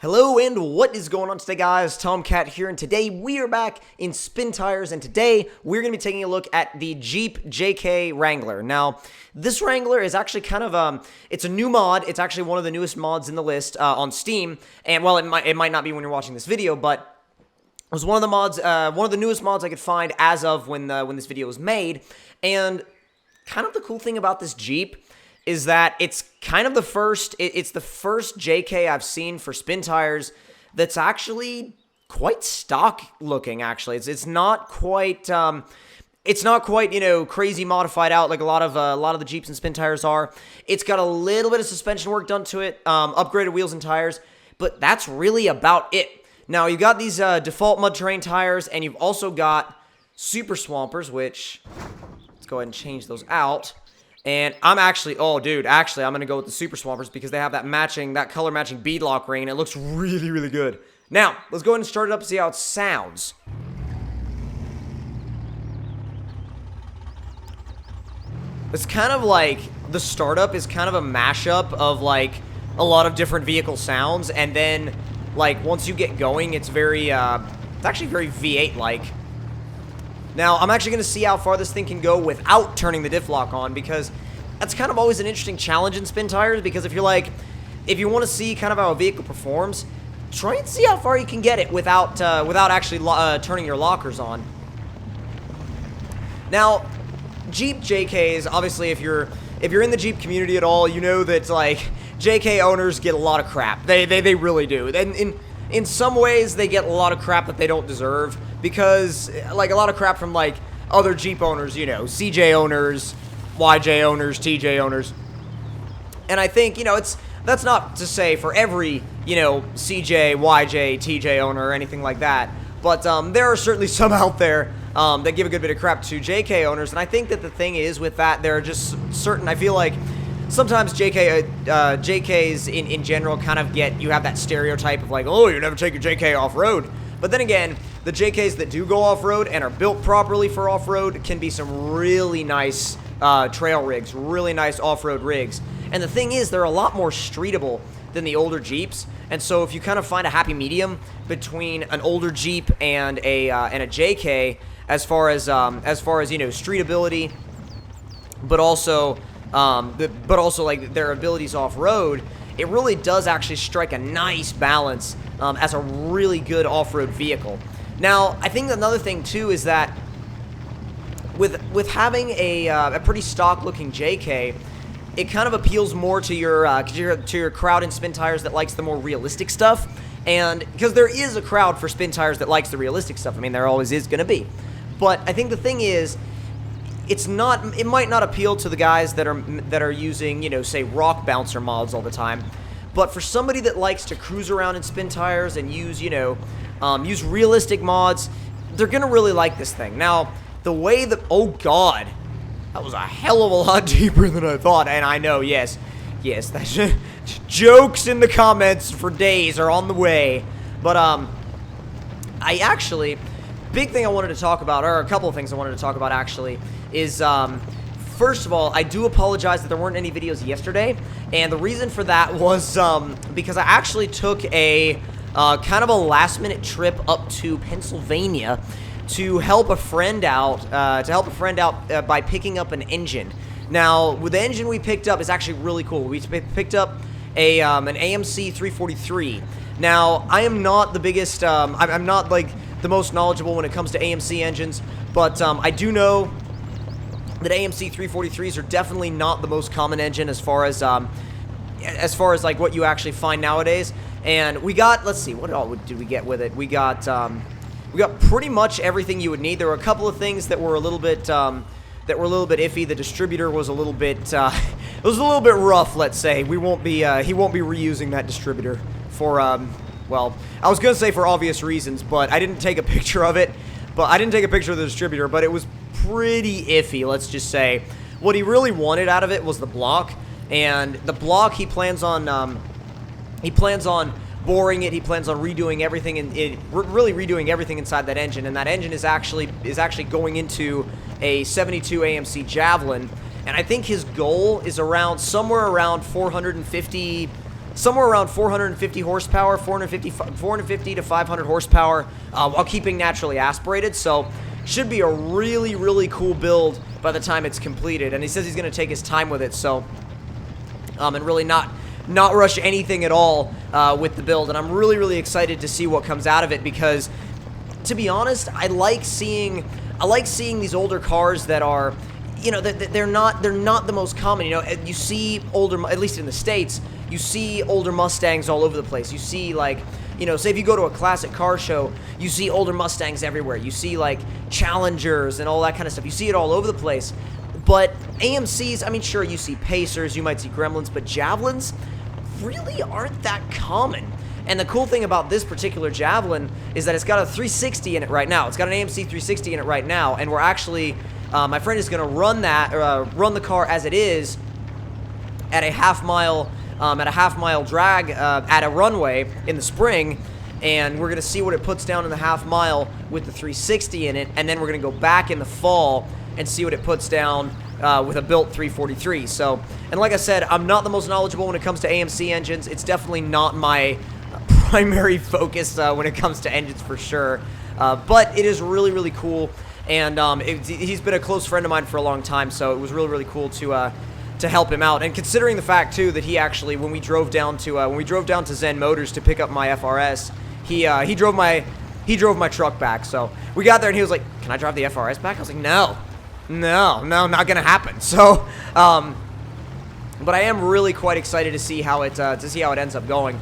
Hello and what is going on today, guys? Tomcat here, and today we are back in Spin Tires, and today we're going to be taking a look at the Jeep JK Wrangler. Now, this Wrangler is actually kind of, it's a new mod. It's actually one of the newest mods in the list on Steam, and well, it might not be when you're watching this video, but it was one of the mods, one of the newest mods I could find as of when this video was made, and kind of the cool thing about this Jeep is that it's kind of the first, it's the first JK I've seen for Spin Tires that's actually quite stock looking, actually. It's not quite, you know, crazy modified out like a lot of the Jeeps and Spin Tires are. It's got a little bit of suspension work done to it, upgraded wheels and tires, but that's really about it. Now, you got these default mud terrain tires, and you've also got Super Swampers, which, let's go ahead and change those out. And I'm actually, I'm going to go with the Super Swampers because they have that color matching beadlock ring, and it looks really, really good. Now, let's go ahead and start it up and see how it sounds. It's kind of like, the startup is kind of a mashup of, like, a lot of different vehicle sounds, and then, like, once you get going, it's very, it's actually very V8-like. Now, I'm actually going to see how far this thing can go without turning the diff lock on, because that's kind of always an interesting challenge in Spin Tires, because if you want to see kind of how a vehicle performs, try and see how far you can get it without actually turning your lockers on. Now, Jeep JKs, obviously, if you're in the Jeep community at all, you know that, like, JK owners get a lot of crap. They really do. And in some ways, they get a lot of crap that they don't deserve, because, like, a lot of crap from, like, other Jeep owners, you know, CJ owners, YJ owners, TJ owners. And I think, you know, that's not to say for every, you know, CJ, YJ, TJ owner or anything like that, but there are certainly some out there that give a good bit of crap to JK owners, and I think that the thing is with that, there are just certain, I feel like, sometimes JKs in general kind of you have that stereotype of like, oh, you never take your JK off-road. But then again, the JKs that do go off-road and are built properly for off-road can be some really nice trail rigs, really nice off-road rigs. And the thing is, they're a lot more streetable than the older Jeeps. And so if you kind of find a happy medium between an older Jeep and a JK, as far as you know, streetability, but also like their abilities off-road, it really does actually strike a nice balance as a really good off-road vehicle. Now, I think another thing too is that with having a pretty stock-looking JK, it kind of appeals more to your crowd in Spin Tires that likes the more realistic stuff, and because there is a crowd for Spin Tires that likes the realistic stuff. I mean, there always is going to be, but I think the thing is, it might not appeal to the guys that are using, you know, say rock bouncer mods all the time, but for somebody that likes to cruise around in Spin Tires and use, you know, use realistic mods, they're gonna really like this thing. Now, the way that, oh god, that was a hell of a lot deeper than I thought, and I know, yes, that's jokes in the comments for days are on the way, but big thing I wanted to talk about, or a couple of things I wanted to talk about actually, is, first of all, I do apologize that there weren't any videos yesterday, and the reason for that was, because I actually took a, kind of a last-minute trip up to Pensylvania to help a friend out, by picking up an engine. Now, with the engine we picked up is actually really cool. We picked up an AMC 343. Now, I am not the biggest, I'm not, like, the most knowledgeable when it comes to AMC engines, but I do know that AMC 343s are definitely not the most common engine as far as like what you actually find nowadays. And we got, let's see, what all did we get with it? We got pretty much everything you would need. There were a couple of things that were a little bit iffy. The distributor was a little bit it was a little bit rough, let's say. He won't be reusing that distributor for well, I was gonna say for obvious reasons, but I didn't take a picture of it. But I didn't take a picture of the distributor, but it was pretty iffy, let's just say. What he really wanted out of it was the block, and the block he plans on boring it. He plans on redoing everything, and really redoing everything inside that engine. And that engine is actually going into a 72 AMC Javelin, and I think his goal is somewhere around 450 somewhere around 450 horsepower, 450 to 500 horsepower, while keeping naturally aspirated. So should be a really, really cool build by the time it's completed. And he says he's going to take his time with it, so and really not rush anything at all with the build. And I'm really, really excited to see what comes out of it, because to be honest, I like seeing these older cars that are, you know, they're not the most common. You know, you see older, at least in the States, you see older Mustangs all over the place. You see, like, you know, say if you go to a classic car show, you see older Mustangs everywhere. You see, like, Challengers and all that kind of stuff. You see it all over the place. But AMCs, I mean, sure, you see Pacers, you might see Gremlins, but Javelins really aren't that common. And the cool thing about this particular Javelin is that it's got a 360 in it right now. It's got an AMC 360 in it right now, and we're actually, my friend is going to run the car as it is at a half mile drag at a runway in the spring, and we're going to see what it puts down in the half mile with the 360 in it, and then we're going to go back in the fall and see what it puts down with a built 343. So, and like I said, I'm not the most knowledgeable when it comes to AMC engines. It's definitely not my primary focus when it comes to engines, for sure. But it is really, really cool, and he's been a close friend of mine for a long time, so it was really, really cool to help him out. And considering the fact too that he actually, when we drove down to Zen Motors to pick up my FRS, he drove my truck back. So we got there and he was like, "Can I drive the FRS back?" I was like, No, not gonna happen. So, but I am really quite excited to see how it ends up going.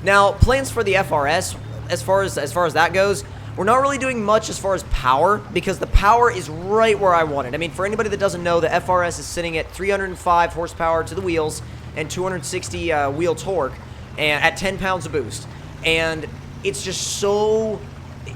Now, plans for the FRS, as far as that goes, we're not really doing much as far as power, because the power is right where I want it. I mean, for anybody that doesn't know, the FRS is sitting at 305 horsepower to the wheels and 260 wheel torque, and at 10 pounds of boost. And it's just so,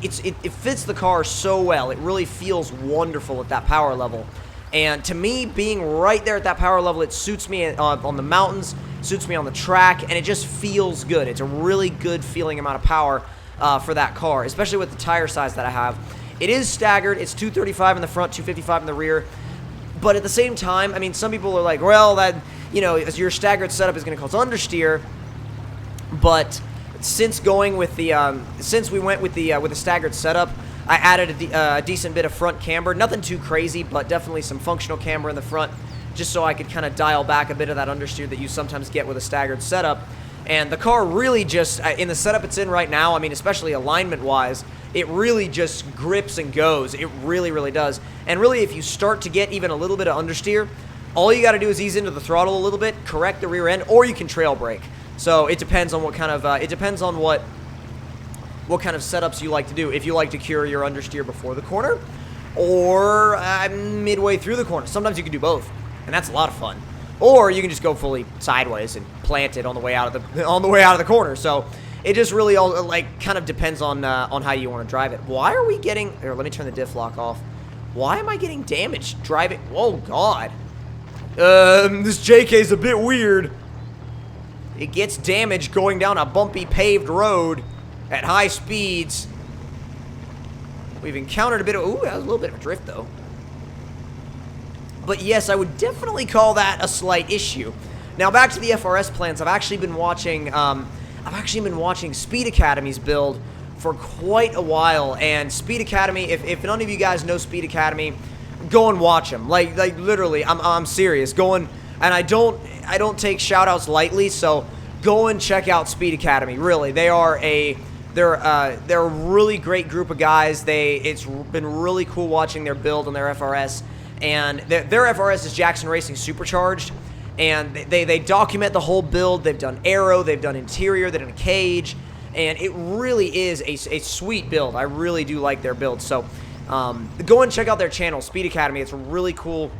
it fits the car so well. It really feels wonderful at that power level. And to me, being right there at that power level, it suits me on the mountains, suits me on the track, and it just feels good. It's a really good feeling amount of power for that car, especially with the tire size that I have. It is staggered. It's 235 in the front, 255 in the rear. But at the same time, I mean, some people are like, well, that, you know, your staggered setup is going to cause understeer. But since going with the since we went with the staggered setup, I added a decent bit of front camber. Nothing too crazy, but definitely some functional camber in the front, just so I could kind of dial back a bit of that understeer that you sometimes get with a staggered setup. And the car really just, in the setup it's in right now, I mean, especially alignment-wise, it really just grips and goes. It really, really does. And really, if you start to get even a little bit of understeer, all you got to do is ease into the throttle a little bit, correct the rear end, or you can trail brake. So it depends on what kind of, what kind of setups you like to do. If you like to cure your understeer before the corner, or midway through the corner. Sometimes you can do both, and that's a lot of fun. Or you can just go fully sideways and plant it on the way out of the corner. So it just really all like kind of depends on how you want to drive it. Why are we getting? Here, let me turn the diff lock off. Why am I getting damaged driving? Oh God, this JK is a bit weird. It gets damaged going down a bumpy paved road at high speeds. We've encountered a bit of, ooh, that was a little bit of a drift though. But yes, I would definitely call that a slight issue. Now back to the FRS plans. I've actually been watching Speed Academy's build for quite a while, and Speed Academy, if none of you guys know Speed Academy, go and watch them. Like literally, I'm serious. Go and I don't take shout outs lightly, so go and check out Speed Academy. Really, they're a really great group of guys. It's been really cool watching their build on their FRS. And their FRS is Jackson Racing Supercharged, and they document the whole build. They've done aero, they've done interior, they've done a cage, and it really is a sweet build. I really do like their build. So go and check out their channel, Speed Academy. It's a really cool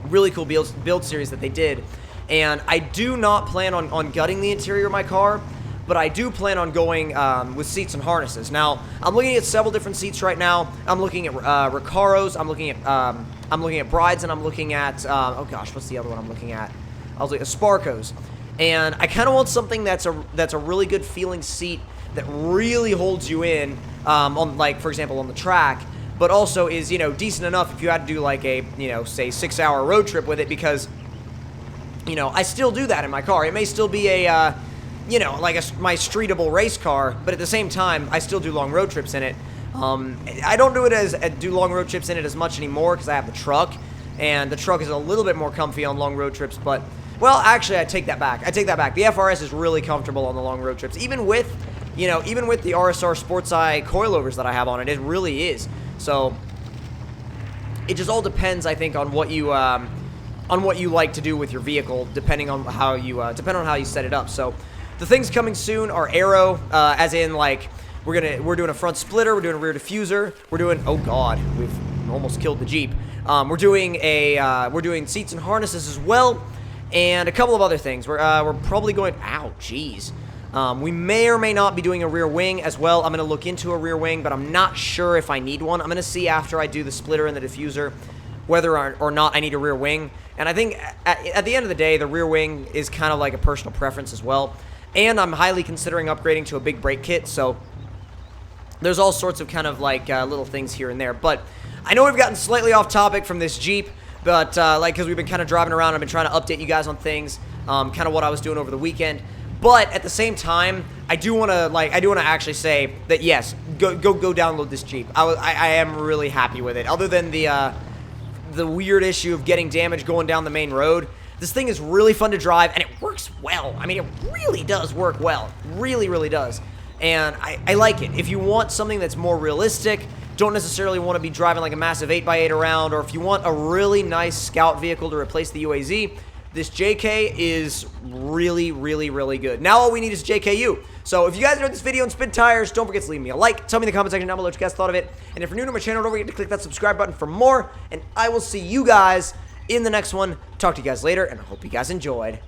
build series that they did. And I do not plan on gutting the interior of my car, but I do plan on going with seats and harnesses. Now, I'm looking at several different seats right now. I'm looking at Recaros, I'm looking at Brides, and I'm looking at oh gosh, what's the other one I'm looking at? I was looking at Sparcos. And I kind of want something that's a really good feeling seat that really holds you in on, like, for example, on the track, but also is, you know, decent enough if you had to do like a, you know, say 6-hour road trip with it, because you know, I still do that in my car. It may still be a, you know, like my streetable race car, but at the same time, I still do long road trips in it. I don't do long road trips in it as much anymore because I have the truck, and the truck is a little bit more comfy on long road trips, but, well, actually, I take that back. The FRS is really comfortable on the long road trips, even with, you know, even with the RSR Sports Eye coilovers that I have on it, it really is. So, it just all depends, I think, on what you like to do with your vehicle, depending on how you set it up. So, the things coming soon are aero, as in, like, we're doing a front splitter, we're doing a rear diffuser, we're doing, oh god, we've almost killed the Jeep. We're doing seats and harnesses as well, and a couple of other things. We're probably going, ow, jeez. We may or may not be doing a rear wing as well. I'm going to look into a rear wing, but I'm not sure if I need one. I'm going to see after I do the splitter and the diffuser whether or not I need a rear wing. And I think at the end of the day, the rear wing is kind of like a personal preference as well. And I'm highly considering upgrading to a big brake kit, so there's all sorts of kind of like little things here and there. But I know we've gotten slightly off topic from this Jeep, but like because we've been kind of driving around, I've been trying to update you guys on things, kind of what I was doing over the weekend. But at the same time, I do want to actually say that yes, go download this Jeep. I am really happy with it. Other than the weird issue of getting damage going down the main road, this thing is really fun to drive, and it works well. I mean, it really does work well. Really, really does. And I like it. If you want something that's more realistic, don't necessarily want to be driving like a massive 8x8 around, or if you want a really nice scout vehicle to replace the UAZ, this JK is really, really, really good. Now all we need is JKU. So if you guys enjoyed this video and spin tires, don't forget to leave me a like. Tell me in the comment section down below what you guys thought of it. And if you're new to my channel, don't forget to click that subscribe button for more. And I will see you guys in the next one. Talk to you guys later, and I hope you guys enjoyed.